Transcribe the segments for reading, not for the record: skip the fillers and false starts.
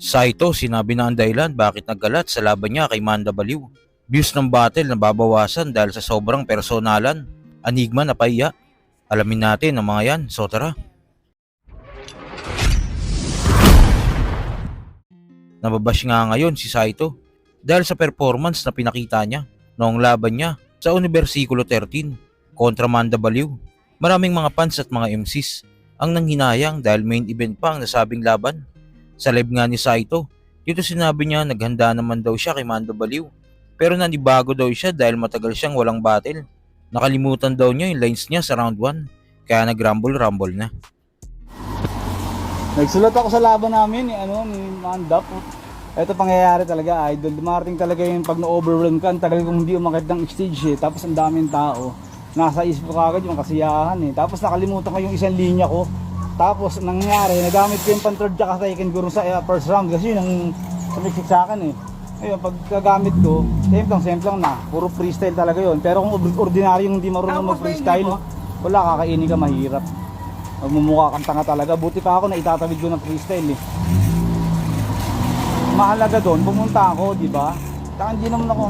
Saito sinabi na ang dahilan bakit naggalat sa laban niya kay Manda Baliw. Views ng battle na babawasan dahil sa sobrang personalan. Enigma na pahiya. Alamin natin ang mga yan, so tara. Nababash nga ngayon si Saito dahil sa performance na pinakita niya noong laban niya sa Unibersikulo 13 kontra Manda Baliw. Maraming mga fans at mga MCs ang nanghinayang dahil main event pa ang nasabing laban. Sa live nga ni Saito, dito sinabi niya naghanda naman daw siya kay Manda Baliw. Pero nanibago daw siya dahil matagal siyang walang battle. Nakalimutan daw niya yung lines niya sa round 1 kaya nag-rumble na. Nagsulat ako sa laban namin ni Mandap. Ito pangyayari talaga, idol. Dumarating talaga yung pag na-overwhelm ka, ang tagal kong hindi umakit ng stage Tapos ang daming tao. Nasa isip ko kagad yung kasiyahan Tapos nakalimutan ko yung isang linya ko. Tapos nangyari, nagamit ko yung pan-third tsaka second guro sa first round kasi yun ang sumiksik sa akin Ayun, pagkagamit ko, semplang na. Puro freestyle talaga yun. Pero kung ordinaryong hindi marunong mag-freestyle, wala, kakainin ka, mahirap. Magmumukha kang tanga talaga. Buti pa ako na itatawid ko ng freestyle Mahalaga doon, pumunta ako, di ba? Saka hindi naman ako.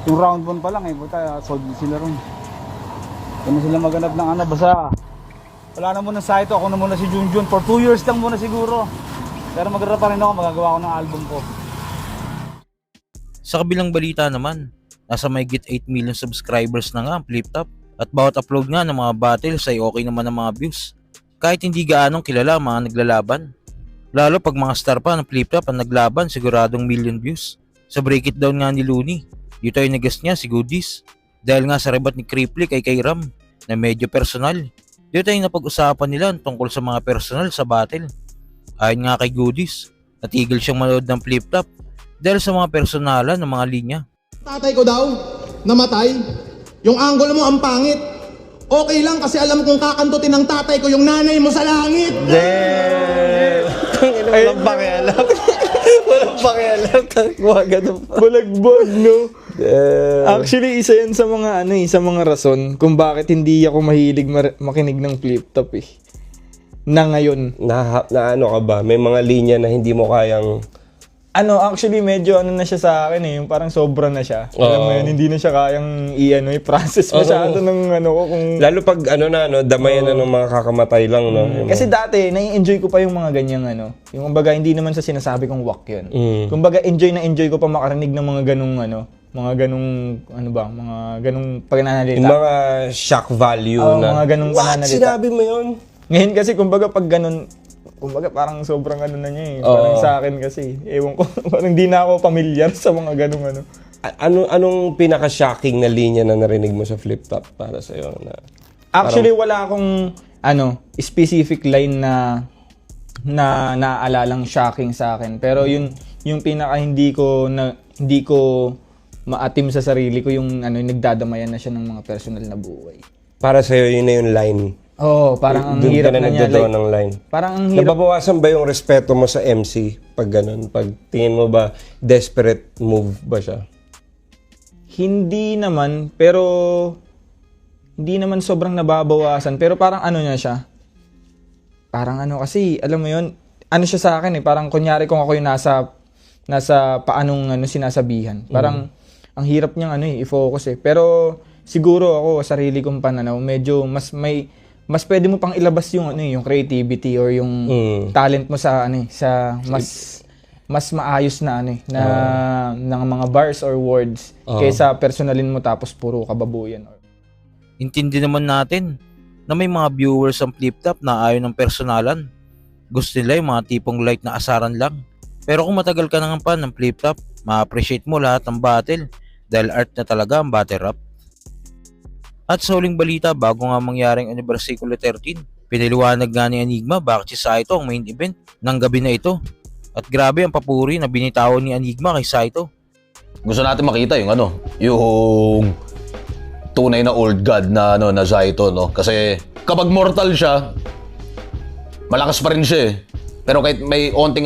Yung round 1 pa lang buta, sold sila ron. Kaya sila maganap ng basta. Wala na muna sa ito, ako na muna si Junjun. For 2 years lang muna siguro. Pero magra pa rin ako, magagawa ko ng album ko. Sa kabilang balita naman, nasa mahigit 8 million subscribers na nga ang Flip Top at bawat upload nga ng mga battles ay okay naman ang mga views. Kahit hindi gaanong kilala ang mga naglalaban. Lalo pag mga star pa ng Flip Top ang naglaban, siguradong million views. Sa break it down nga ni Looney, dito ay nag-guest niya si Goodies. Dahil nga sa rebat ni Cripply kay Ram na medyo personal. Dito ay napag-usapan nila tungkol sa mga personal sa battle. Ayon nga kay Goodies, natigil siyang manood ng Flip Top dahil sa mga personalan ng mga linya. Tatay ko daw, namatay. Yung angle mo ang pangit. Okay lang kasi alam kong kakantutin ng tatay ko yung nanay mo sa langit. Walang pakialam. Walang pakialam. Ganun pa. Balagbag, no? Actually, isa yan sa mga sa mga rason kung bakit hindi ako mahilig makinig ng Flip Top na ngayon. Na ano ka ba? May mga linya na hindi mo kayang... Actually, medyo na siya sa akin yung parang sobra na siya. Alam mo yun, hindi na siya kayang i-process masyado ng ko kung... Lalo pag damayan na ng mga kakamatay lang, no? Kasi dati, nai-enjoy ko pa yung mga ganyang yung kumbaga, hindi naman sa sinasabi kong wak yun. Kumbaga, enjoy ko pa makarinig ng mga ganung mga ganung mga ganung pananalita. Yung mga shock value na... mga ganung pananalita. What? Sinabi mo yun? Ngayon kasi, kumbaga, pag ganun, kumbaga parang sobrang na niya Parang sa akin kasi, ewan ko, parang di na ako pamilyar sa mga ganung Anong pinaka-shocking na linya na narinig mo sa Flip Top para sa'yo? Actually, wala akong specific line na naalalang shocking sa akin. Pero yung pinaka hindi ko maatim sa sarili ko yung nagdadamayan na siya ng mga personal na buhay. Para sa'yo, yun na yung line. Parang ang Doon hirap ka na niya. ng line. Parang ang hirap. Nababawasan ba yung respeto mo sa MC pag ganun? Pag tingin mo ba, desperate move ba siya? Hindi naman, pero hindi naman sobrang nababawasan. Pero parang niya siya. Parang kasi, alam mo yun, siya sa akin parang kunyari kung ako yung nasa paanong sinasabihan. Parang ang hirap niyang i-focus Pero siguro ako, sarili kong pananaw, medyo mas pwede mo pang ilabas yung yung creativity or yung talent mo sa sa mas maayos na ng mga bars or words kaysa personalin mo tapos puro kababuyan. Intindi naman natin na may mga viewers ang Flip Top na ayaw ng personalan. Gusto nila yung mga tipong light na asaran lang. Pero kung matagal ka nang fan ng Flip Top, ma-appreciate mo lahat ng battle dahil art na talaga ang battle rap. At sa huling balita, bago nga mangyaring Unibersikulo 13, piniliwanag nga ni Enigma bakit si Saito ang main event ng gabi na ito. At grabe ang papuri na binitawan ni Enigma kay Saito. Gusto natin makita yung yung tunay na old god na na Saito, no? Kasi kapag mortal siya, malakas pa rin siya Pero kahit may onting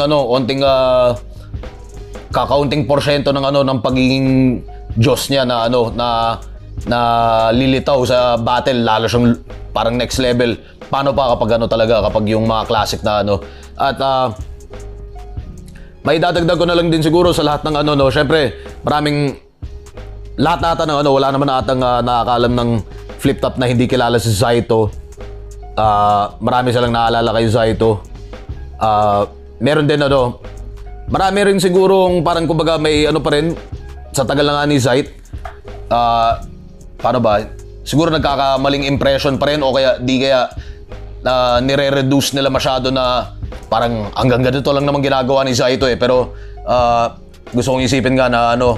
kakaunting porsyento ng ng pagiging Diyos niya na lilitaw sa battle, lalo siyang parang next level. Paano pa kapag talaga kapag yung mga classic na at may dadagdag ko na lang din siguro sa lahat ng ano, no. Syempre, lahat ata ng ano, wala naman atang nakakaalam ng flip top na hindi kilala si Zaito. Marami silang naalala kay Zaito. Meron din ano, marami rin sigurong parang kumbaga may ano pa rin sa tagal na nga ni Zait. Paano ba? Siguro nagkakamaling impression pa rin o kaya di kaya nire-reduce nila masyado na parang hanggang ganito lang naman ginagawa ni Zaito eh. Pero gusto kong isipin nga na ano,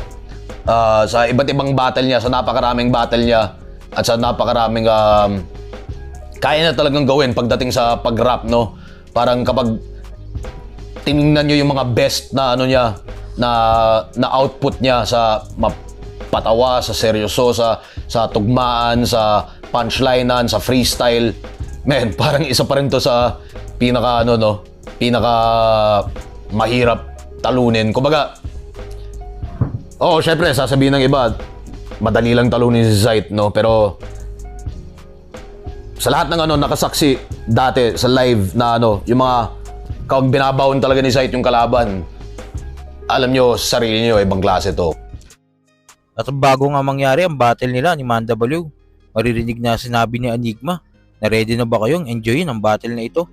sa iba't ibang battle niya, sa napakaraming battle niya at sa napakaraming kaya na talagang gawin pagdating sa pag-rap, no? Parang kapag tinignan nyo yung mga best na ano niya, na output niya sa patawa, sa seryoso, sa tugmaan, sa punchlinean, sa freestyle. Man, parang isa pa rin to sa pinaka ano, no? Pinaka mahirap talunin. Kumbaga, syempre sasabihin ng iba, madali lang talunin si Zait, no? Pero sa lahat ng ano nakasaksi dati sa live na ano, yung mga kapag binabaon talaga ni Zait yung kalaban, alam nyo, sa sarili nyo, ibang klase to. At bago nga mangyari ang battle nila ni Man W, maririnig na sinabi ni Enigma na ready na ba kayong enjoyin ang battle na ito?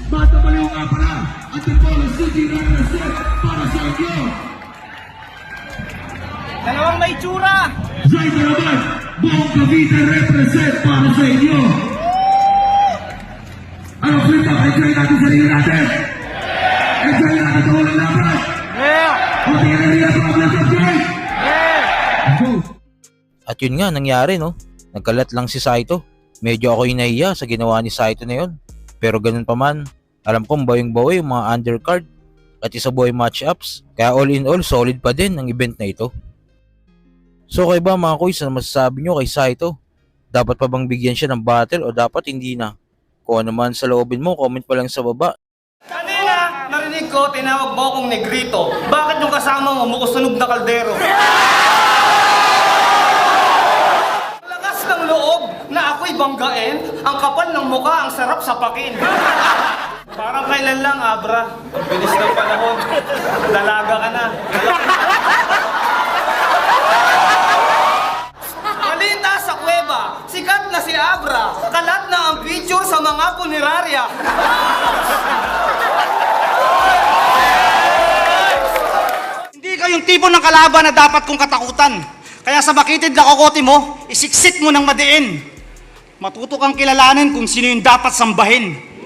Bata baliw nga pala at the Police City represent para sa inyo. Dalawang may tsura! Zay naman, buong Cavite represent para sa inyo. Ano flip up, enjoy natin sa liga natin. Enjoy natin sa ulang laban. O tingnan na nila problems of game. Go! At yun nga nangyari, no? Nagkalat lang si Saito. Medyo ako'y nahiya sa ginawa ni Saito na yun. Pero ganun pa man, alam kong bawing-bawi yung mga undercard at isa buhay matchups. Kaya all in all, solid pa din ang event na ito. So kayo ba mga kuys, ano masasabi nyo kay Saito? Dapat pa bang bigyan siya ng battle o dapat hindi na? Kung ano man sa loobin mo, comment pa lang sa baba. Kanina, narinig ko, tinawag mo akong negrito. Bakit yung kasama mo mukusunog na kaldero? Lakas ng loob na ako'y banggain, ang kapal ng mukha, ang sarap sa pakin. Parang kailan lang, Abra. Ang bilis ng panahon. Dalaga ka na. Balita sa kuweba, sikat na si Abra. Kalat na ang picture sa mga punerarya. Hindi kayong tipo ng kalaban na dapat kong katakutan. Kaya sa bakitid na kokote mo, isiksit mo ng madiin. Matuto kang kilalanin kung sino yung dapat sambahin.